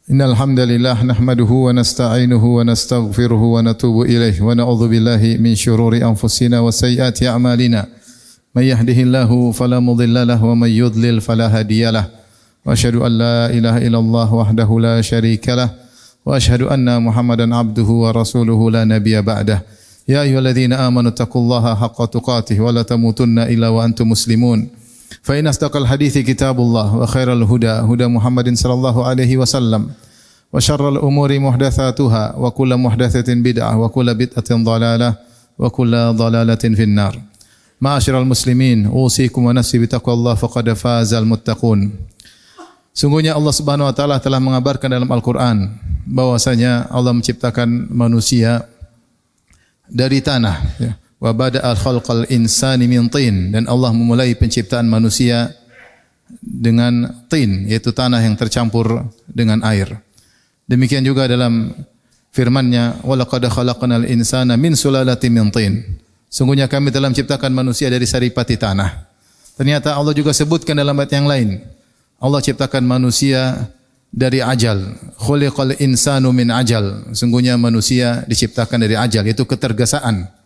Innal hamdalillah nahmaduhu wa nasta'inuhu wa nastaghfiruhu wa natubu ilaihi wa na'udzu billahi min shururi anfusina wa sayyiati a'malina. May yahdihillahu fala mudilla lahu wa may yudlil fala hadiyalah. Wa asyhadu an la ilaha illallah wahdahu la syarika lah wa asyhadu anna Muhammadan abduhu wa rasuluhu la nabiyya ba'dah. Ya ayyuhalladzina amanu taqullaha haqqa tuqatih wa la tamutunna illa wa antum muslimun. Fa in asdaqal hadithi kitabullah wa khairal huda huda Muhammadin sallallahu alaihi wasallam wa syarral umuri muhdatsatuha wa kullu muhdatsatin bid'ah wa kullu bid'atin dhalalah wa kullu dhalalatin finnar. Ma'asyiral muslimin, usikum wa nafsi bitaqwallah faqad fazal muttaqun. Sungguhnya Allah Subhanahu wa taala telah mengabarkan dalam Al-Qur'an bahwasanya Allah menciptakan manusia dari tanah, ya. Wa bada'al khalqal insani min tin, dan Allah memulai penciptaan manusia dengan tin, yaitu tanah yang tercampur dengan air. Demikian juga dalam firman-Nya, wa laqad khalaqnal insana min sulalatin min tin. Sungguhnya kami telah menciptakan manusia dari saripati tanah. Ternyata Allah juga sebutkan dalam ayat yang lain, Allah ciptakan manusia dari ajal. Khuliqal insanu min ajal. Sungguhnya manusia diciptakan dari ajal, yaitu ketergesaan.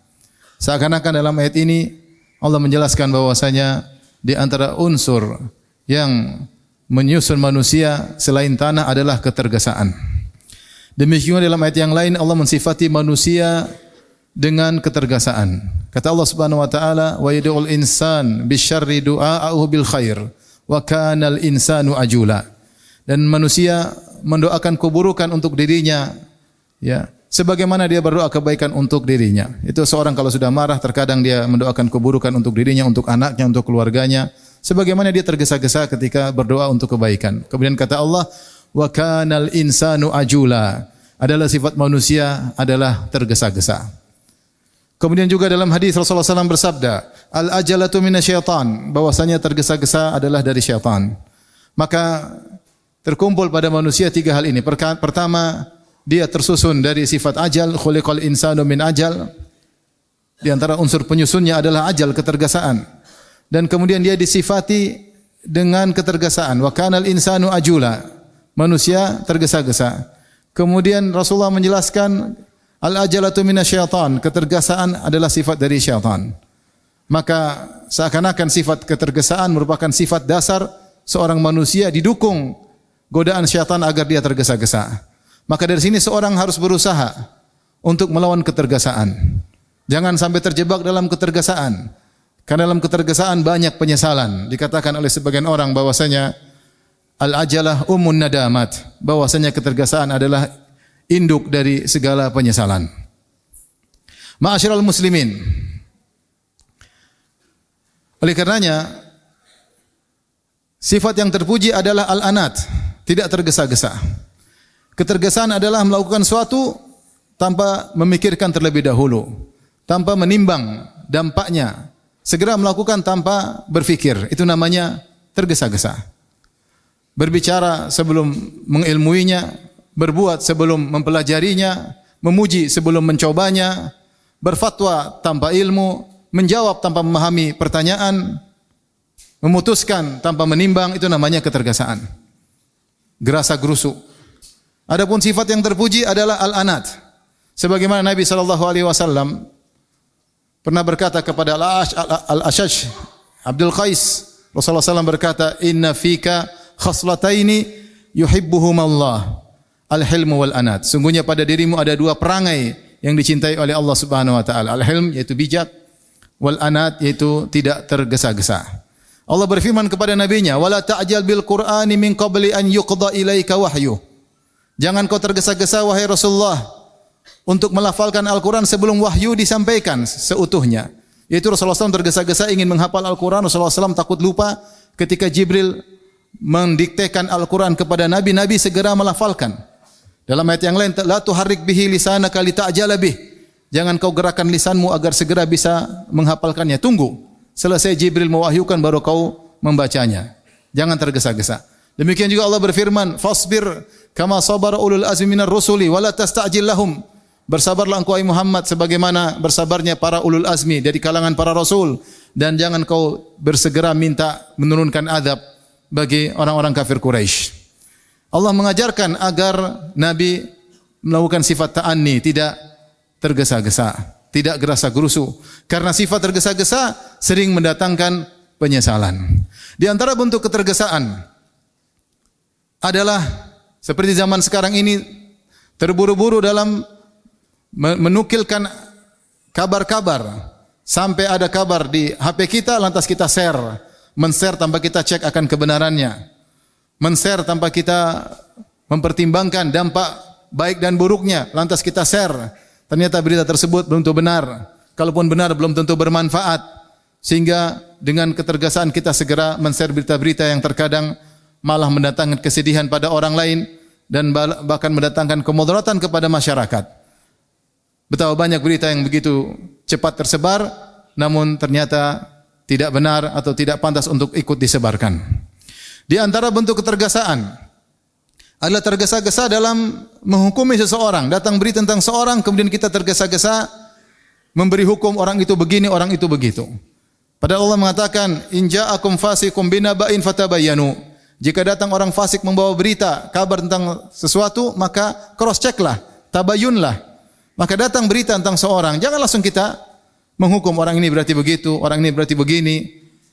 Seakan-akan dalam ayat ini Allah menjelaskan bahwasanya di antara unsur yang menyusun manusia selain tanah adalah ketergesaan. Demikian dalam ayat yang lain Allah mensifati manusia dengan ketergesaan. Kata Allah Subhanahu wa taala, wa yad'ul insan bisyarri du'a'ahu bil khair wa kanal insanu ajula. Dan manusia mendoakan keburukan untuk dirinya, ya, sebagaimana dia berdoa kebaikan untuk dirinya. Itu seorang kalau sudah marah terkadang dia mendoakan keburukan untuk dirinya, untuk anaknya, untuk keluarganya, sebagaimana dia tergesa-gesa ketika berdoa untuk kebaikan. Kemudian kata Allah, wa kanal insanu ajula. Adalah sifat manusia adalah tergesa-gesa. Kemudian juga dalam hadis Rasulullah SAW bersabda, al-ajalatu minasyaitan, bahwasanya tergesa-gesa adalah dari syaitan. Maka terkumpul pada manusia tiga hal ini. Pertama, dia tersusun dari sifat ajal, khuliqal insanu min ajal. Di antara unsur penyusunnya adalah ajal, ketergesaan. Dan kemudian dia disifati dengan ketergesaan. Wa kanal insanu ajula. Manusia tergesa-gesa. Kemudian Rasulullah menjelaskan al-ajalatu minasyaitan, ketergesaan adalah sifat dari syaitan. Maka seakan-akan sifat ketergesaan merupakan sifat dasar seorang manusia, didukung godaan syaitan agar dia tergesa-gesa. Maka dari sini seorang harus berusaha untuk melawan ketergesaan. Jangan sampai terjebak dalam ketergesaan. Karena dalam ketergesaan banyak penyesalan. Dikatakan oleh sebagian orang bahwasanya al-ajalah ummun nadamat, bahwasanya ketergesaan adalah induk dari segala penyesalan. Ma'asyiral muslimin, oleh karenanya sifat yang terpuji adalah al-anat, tidak tergesa-gesa. Ketergesaan adalah melakukan suatu tanpa memikirkan terlebih dahulu, tanpa menimbang dampaknya, segera melakukan tanpa berfikir. Itu namanya tergesa-gesa. Berbicara sebelum mengilmuinya, berbuat sebelum mempelajarinya, memuji sebelum mencobanya, berfatwa tanpa ilmu, menjawab tanpa memahami pertanyaan, memutuskan tanpa menimbang, itu namanya ketergesaan. Gerasa gerusuk. Adapun sifat yang terpuji adalah al-anat. Sebagaimana Nabi SAW pernah berkata kepada Al-Ashaj Abdul Qais, Rasulullah SAW berkata, inna fika khaslataini yuhibbuhum Allah, al-hilmu wal-anat. Sungguhnya pada dirimu ada dua perangai yang dicintai oleh Allah Subhanahu wa taala. Al-hilm yaitu bijak, wal-anat yaitu tidak tergesa-gesa. Allah berfirman kepada nabinya, wala ta'jal bil Qur'ani min qabli an yuqda ilaika wahyu. Jangan kau tergesa-gesa wahai Rasulullah untuk melafalkan Al-Quran sebelum wahyu disampaikan seutuhnya. Yaitu Rasulullah SAW tergesa-gesa ingin menghafal Al-Quran. Rasulullah SAW takut lupa ketika Jibril mendiktekan Al-Quran kepada Nabi, Nabi segera melafalkan. Dalam ayat yang lain, la tuharrik bihi lisanaka lita'jala bih. Jangan kau gerakkan lisanmu agar segera bisa menghafalkannya. Tunggu selesai Jibril mewahyukan baru kau membacanya. Jangan tergesa-gesa. Demikian juga Allah berfirman, fasbir kama sabara ulul azmi minar rusuli wala tasta'jil lahum. Bersabarlah engkau wahai Muhammad sebagaimana bersabarnya para ulul azmi dari kalangan para rasul, dan jangan kau bersegera minta menurunkan azab bagi orang-orang kafir Quraisy. Allah mengajarkan agar Nabi melakukan sifat ta'anni, tidak tergesa-gesa, tidak gerasa-gerusu. Karena sifat tergesa-gesa sering mendatangkan penyesalan. Di antara bentuk ketergesaan adalah seperti zaman sekarang ini, terburu-buru dalam menukilkan kabar-kabar. Sampai ada kabar di HP kita, lantas kita share. Men-share tanpa kita cek akan kebenarannya. Men-share tanpa kita mempertimbangkan dampak baik dan buruknya, lantas kita share. Ternyata berita tersebut belum tentu benar. Kalaupun benar, belum tentu bermanfaat. Sehingga dengan ketergesaan kita segera men-share berita-berita yang terkadang malah mendatangkan kesedihan pada orang lain dan bahkan mendatangkan kemudaratan kepada masyarakat. Betapa banyak berita yang begitu cepat tersebar, namun ternyata tidak benar atau tidak pantas untuk ikut disebarkan. Di antara bentuk ketergesaan adalah tergesa-gesa dalam menghukumi seseorang. Datang berita tentang seorang, kemudian kita tergesa-gesa memberi hukum orang itu begini, orang itu begitu. Padahal Allah mengatakan, "In ja'akum fasiqun binaba'in fatabayyanu." Jika datang orang fasik membawa berita, kabar tentang sesuatu, maka cross checklah, tabayyunlah. Maka datang berita tentang seorang, jangan langsung kita menghukum orang ini berarti begitu, orang ini berarti begini.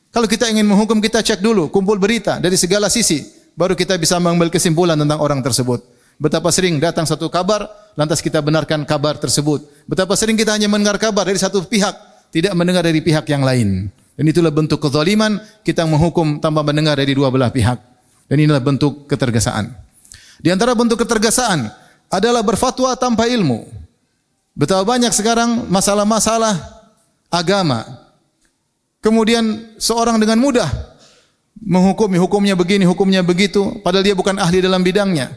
Kalau kita ingin menghukum, kita cek dulu, kumpul berita dari segala sisi, baru kita bisa mengambil kesimpulan tentang orang tersebut. Betapa sering datang satu kabar, lantas kita benarkan kabar tersebut. Betapa sering kita hanya mendengar kabar dari satu pihak, tidak mendengar dari pihak yang lain. Dan itulah bentuk kezaliman, kita menghukum tanpa mendengar dari dua belah pihak. Dan inilah bentuk ketergesaan. Di antara bentuk ketergesaan adalah berfatwa tanpa ilmu. Betapa banyak sekarang masalah-masalah agama. Kemudian seorang dengan mudah menghukumi, hukumnya begini, hukumnya begitu, padahal dia bukan ahli dalam bidangnya.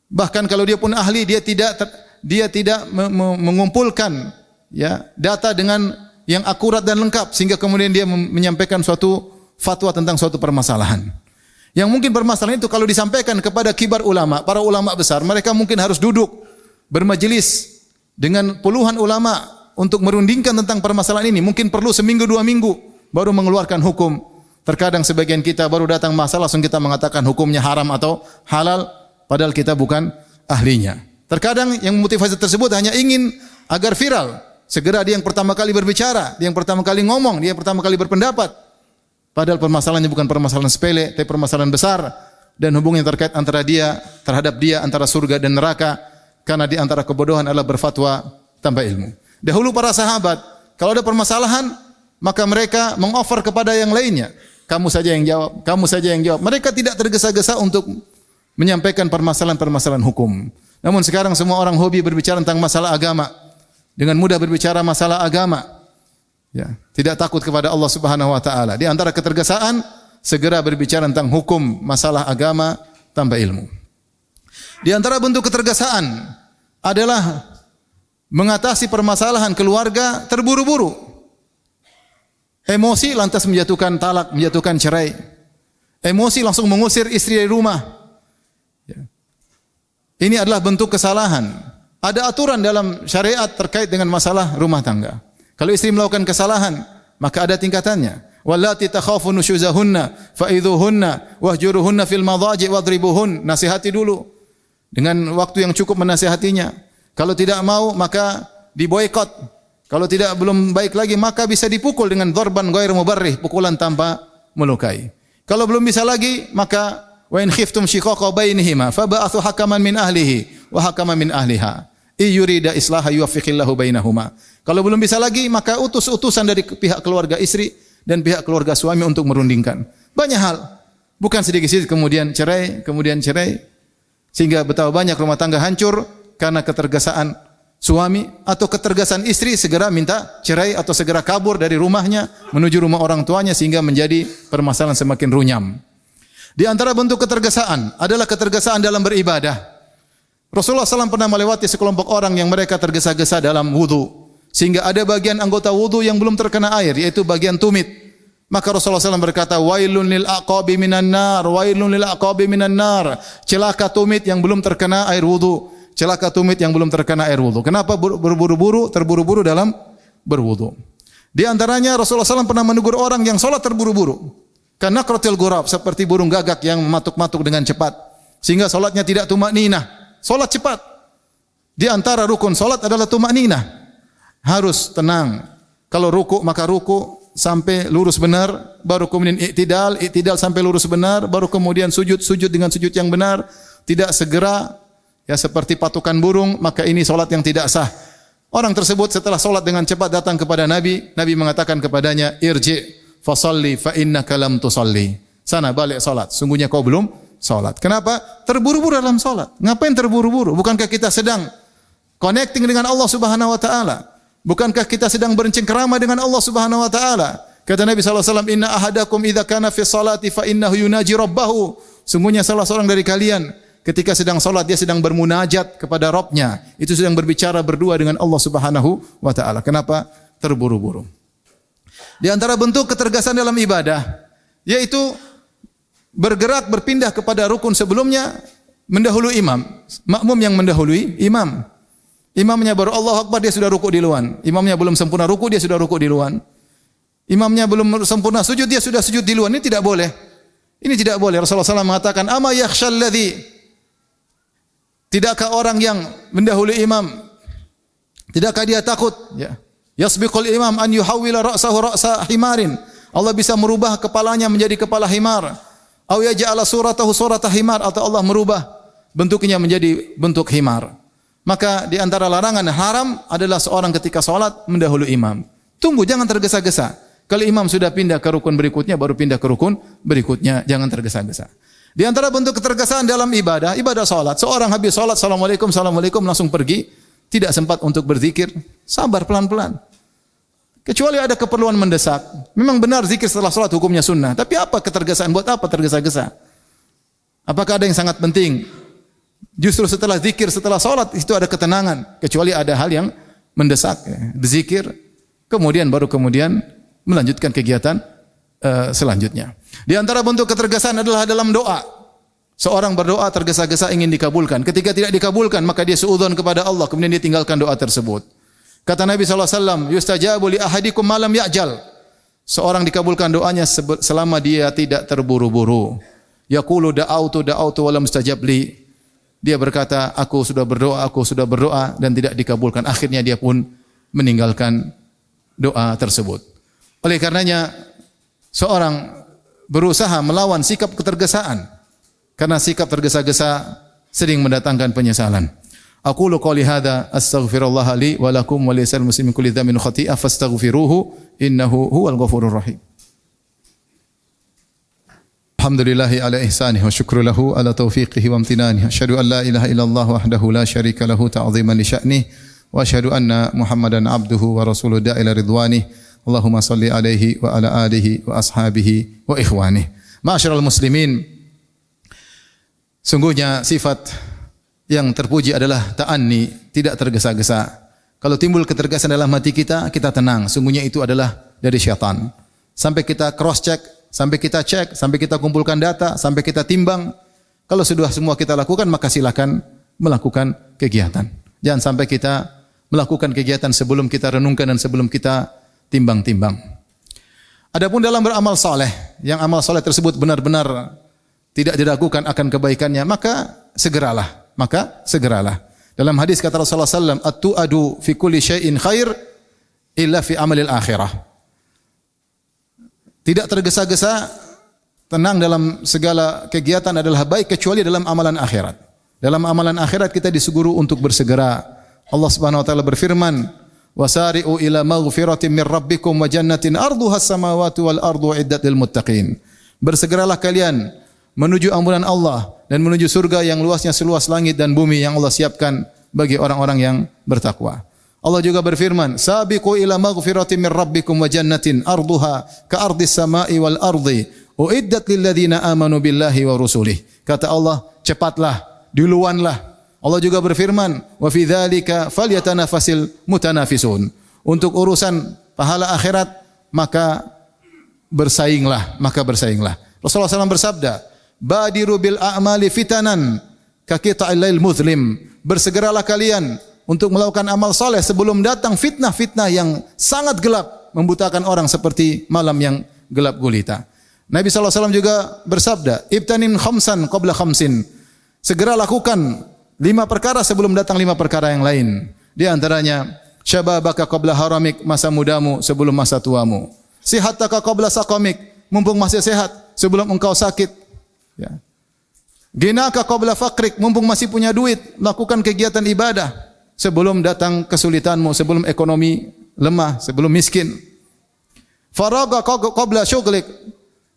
Bahkan kalau dia pun ahli, dia tidak mengumpulkan ya data dengan yang akurat dan lengkap sehingga kemudian dia menyampaikan suatu fatwa tentang suatu permasalahan. Yang mungkin permasalahan itu kalau disampaikan kepada kibar ulama, para ulama besar, mereka mungkin harus duduk bermajelis dengan puluhan ulama untuk merundingkan tentang permasalahan ini. Mungkin perlu seminggu, 2 minggu baru mengeluarkan hukum. Terkadang sebagian kita baru datang masalah langsung kita mengatakan hukumnya haram atau halal, padahal kita bukan ahlinya. Terkadang yang motivasi tersebut hanya ingin agar viral. Segera dia yang pertama kali berbicara, dia yang pertama kali ngomong, dia yang pertama kali berpendapat. Padahal permasalahannya bukan permasalahan sepele, tapi permasalahan besar. Dan hubungan yang terkait antara dia, terhadap dia, antara surga dan neraka. Karena di antara kebodohan adalah berfatwa tanpa ilmu. Dahulu para sahabat, kalau ada permasalahan, maka mereka mengoffer kepada yang lainnya. Kamu saja yang jawab, kamu saja yang jawab. Mereka tidak tergesa-gesa untuk menyampaikan permasalahan-permasalahan hukum. Namun sekarang semua orang hobi berbicara tentang masalah agama. Dengan mudah berbicara masalah agama. Ya, tidak takut kepada Allah Subhanahu wa taala. Di antara ketergesaan, segera berbicara tentang hukum masalah agama tanpa ilmu. Di antara bentuk ketergesaan adalah mengatasi permasalahan keluarga terburu-buru. Emosi lantas menjatuhkan talak, menjatuhkan cerai. Emosi langsung mengusir istri dari rumah. Ini adalah bentuk kesalahan. Ada aturan dalam syariat terkait dengan masalah rumah tangga. Kalau istri melakukan kesalahan, maka ada tingkatannya. Wallati takhafu nusyuzahunna fa'idhuhunna wahjuruhunna fil madhaji wadribuhun. Nasihati dulu dengan waktu yang cukup menasihatinya. Kalau tidak mau maka diboikot. Kalau tidak belum baik lagi maka bisa dipukul dengan dzarban ghairu mubarrih, pukulan tanpa melukai. Kalau belum bisa lagi maka wa in khiftum shiqaqa bainihima fab'athu hakaman min ahlihi wa hakaman min ahliha. Yurida islaha yuwaffiqillahu bainahuma. Kalau belum bisa lagi maka utus utusan dari pihak keluarga istri dan pihak keluarga suami untuk merundingkan. Banyak hal. Bukan sedikit-sedikit kemudian cerai, sehingga betapa banyak rumah tangga hancur karena ketergesaan suami atau ketergesaan istri segera minta cerai atau segera kabur dari rumahnya menuju rumah orang tuanya sehingga menjadi permasalahan semakin runyam. Di antara bentuk ketergesaan adalah ketergesaan dalam beribadah. Rasulullah SAW pernah melewati sekelompok orang yang mereka tergesa-gesa dalam wudu, sehingga ada bagian anggota wudu yang belum terkena air, yaitu bagian tumit. Maka Rasulullah SAW berkata, wailun lil aqabi minan nar, wailun lil aqabi minan nar. Celaka tumit yang belum terkena air wudu, celaka tumit yang belum terkena air wudu. Kenapa terburu-buru dalam berwudu? Di antaranya Rasulullah SAW pernah menegur orang yang salat terburu-buru. Karena krotil gurab, seperti burung gagak yang mematuk-matuk dengan cepat. sehingga salatnya tidak tumakninah. Salat cepat. Di antara rukun salat adalah tumakninah. Harus tenang. Kalau ruku maka ruku sampai lurus benar, baru kemudian i'tidal sampai lurus benar, baru kemudian sujud dengan sujud yang benar, tidak segera ya seperti patukan burung, maka ini salat yang tidak sah. Orang tersebut setelah salat dengan cepat datang kepada Nabi mengatakan kepadanya, irji fasalli fa innaka lam tusalli. Sana balik salat, sungguhnya kau belum salat. Kenapa? Terburu-buru dalam salat. Ngapain terburu-buru? Bukankah kita sedang connecting dengan Allah Subhanahu wa taala? Bukankah kita sedang bercengkerama dengan Allah Subhanahu wa taala? Kata Nabi sallallahu alaihi wasallam, "Inna ahadakum idza kana fi sholati fa innahu yunaji rabbahu." Sungguhnya salah seorang dari kalian ketika sedang salat dia sedang bermunajat kepada Rabb-nya. Itu sedang berbicara berdua dengan Allah Subhanahu wa taala. Kenapa terburu-buru? Di antara bentuk ketergasan dalam ibadah yaitu bergerak berpindah kepada rukun sebelumnya, mendahului imam. Makmum yang mendahului imam. Imamnya baru Allahu Akbar, dia sudah ruku duluan. Imamnya belum sempurna ruku, dia sudah ruku duluan. Imamnya belum sempurna sujud, dia sudah sujud duluan. Ini tidak boleh. Ini tidak boleh. Rasulullah SAW mengatakan, "Ama yakhshal ladzi." Tidakkah orang yang mendahului imam, tidakkah dia takut? Ya. Yasbiqul imam an yuhawwila ra'sahu ra'sa himarin. Allah bisa merubah kepalanya menjadi kepala himar. Aw yaj'ala suratahu surata himar, atau Allah merubah bentuknya menjadi bentuk himar. Maka di antara larangan haram adalah seorang ketika salat mendahului imam. Tunggu, jangan tergesa-gesa. Kalau imam sudah pindah ke rukun berikutnya, baru pindah ke rukun berikutnya. Jangan tergesa-gesa. Di antara bentuk ketergesaan dalam ibadah salat. Seorang habis salat, assalamualaikum, assalamualaikum, langsung pergi. Tidak sempat untuk berzikir. Sabar, pelan-pelan. Kecuali ada keperluan mendesak. Memang benar zikir setelah salat hukumnya sunnah. Tapi apa ketergesaan? Buat apa tergesa-gesa? Apakah ada yang sangat penting? Justru setelah zikir, setelah salat itu ada ketenangan. Kecuali ada hal yang mendesak. Berzikir, kemudian melanjutkan kegiatan selanjutnya. Di antara bentuk ketergesaan adalah dalam doa. Seorang berdoa tergesa-gesa ingin dikabulkan. Ketika tidak dikabulkan, maka dia suudzon kepada Allah, kemudian dia tinggalkan doa tersebut. Kata Nabi SAW, yustajabu li ahadikum ma lam ya'jal. Seorang dikabulkan doanya selama dia tidak terburu-buru. Yaqulu da'autu wa lam mustajab li. Dia berkata, aku sudah berdoa dan tidak dikabulkan. Akhirnya dia pun meninggalkan doa tersebut. Oleh karenanya, seorang berusaha melawan sikap ketergesaan. Karena sikap tergesa-gesa sering mendatangkan penyesalan. Aqulu qouli hadza astaghfirullah li wa lakum wa lisal muslimin kulli dhanbin khati'ah fastaghfiruhu innahu huwal ghafurur rahim. Alhamdulillahi ala ihsanihi wa syukru lahu ala taufiqihi wa amtinanihi. Asyhadu an la ilaha illallah wahdahu la syarika lahu ta'ziman li sya'nihi wa asyhadu anna Muhammadan abduhu wa rasuluhu da'ila ridwanihi. Allahumma salli alaihi wa ala alihi wa ashabihi wa ikhwanihi. Ma'asyiral muslimin, sungguhnya sifat yang terpuji adalah ta'anni, tidak tergesa-gesa. Kalau timbul ketergesan dalam hati kita, kita tenang. Sungguhnya itu adalah dari syaitan. Sampai kita cross check, sampai kita cek, sampai kita kumpulkan data, sampai kita timbang. Kalau sudah semua kita lakukan, maka silakan melakukan kegiatan. Jangan sampai kita melakukan kegiatan sebelum kita renungkan dan sebelum kita timbang-timbang. Adapun dalam beramal saleh, yang amal saleh tersebut benar-benar tidak diragukan akan kebaikannya, maka segeralah. Dalam hadis kata Rasulullah SAW, at-tu'adu fi kulli syai'in khair illa fi amalil akhirah. Tidak tergesa-gesa, tenang dalam segala kegiatan adalah baik kecuali dalam amalan akhirat. Dalam amalan akhirat kita disuruh untuk bersegera. Allah Subhanahu wa taala berfirman, "Wasari'u ila maghfiratin min rabbikum wa jannatin arduha as-samawati wal ardu uiddat lil muttaqin." Bersegeralah kalian menuju ampunan Allah dan menuju surga yang luasnya seluas langit dan bumi yang Allah siapkan bagi orang-orang yang bertakwa. Allah juga berfirman, "Sabiqu ila maghfiratin min rabbikum wa jannatin arduha ka ardis samai wal ardi uiddat lil ladzina amanu billahi wa rusulih." Kata Allah, cepatlah, duluanlah. Allah juga berfirman, "Wa fi dzalika falyatanafasil mutanafisun." Untuk urusan pahala akhirat maka bersainglah. Rasulullah SAW bersabda, "Badiru bil a'mali fitanan ka qita'il lail muzlim." Bersegeralah kalian untuk melakukan amal saleh sebelum datang fitnah-fitnah yang sangat gelap, membutakan orang seperti malam yang gelap gulita. Nabi SAW juga bersabda, "Ibtanim khamsan qabla khamsin." Segera lakukan 5 perkara sebelum datang 5 perkara yang lain. Di antaranya, syababaka qabla haramik, masa mudamu sebelum masa tuamu. Sihataka qabla saqamik, mumpung masih sehat sebelum engkau sakit. Ya. Ginaka qabla faqrik, mumpung masih punya duit, lakukan kegiatan ibadah sebelum datang kesulitanmu, sebelum ekonomi lemah, sebelum miskin. Faraga qabla syughlik,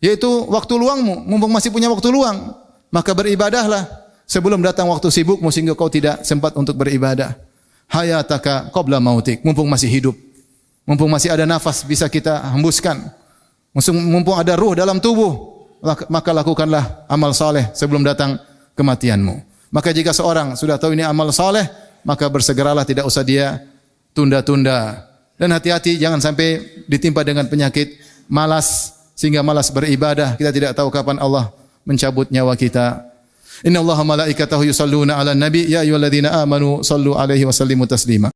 yaitu waktu luangmu, mumpung masih punya waktu luang, maka beribadahlah sebelum datang waktu sibukmu sehingga kau tidak sempat untuk beribadah. Hayataka qabla mautik, mumpung masih hidup, mumpung masih ada nafas bisa kita hembuskan, mumpung ada ruh dalam tubuh, maka lakukanlah amal saleh sebelum datang kematianmu. Maka jika seorang sudah tahu ini amal saleh, maka bersegeralah, tidak usah dia tunda-tunda. Dan hati-hati jangan sampai ditimpa dengan penyakit malas sehingga malas beribadah. Kita tidak tahu kapan Allah mencabut nyawa kita. Innallaha malaikatahu yusalluna 'alan nabi ya ayyuhalladzina amanu sallu 'alaihi wa sallimu taslima.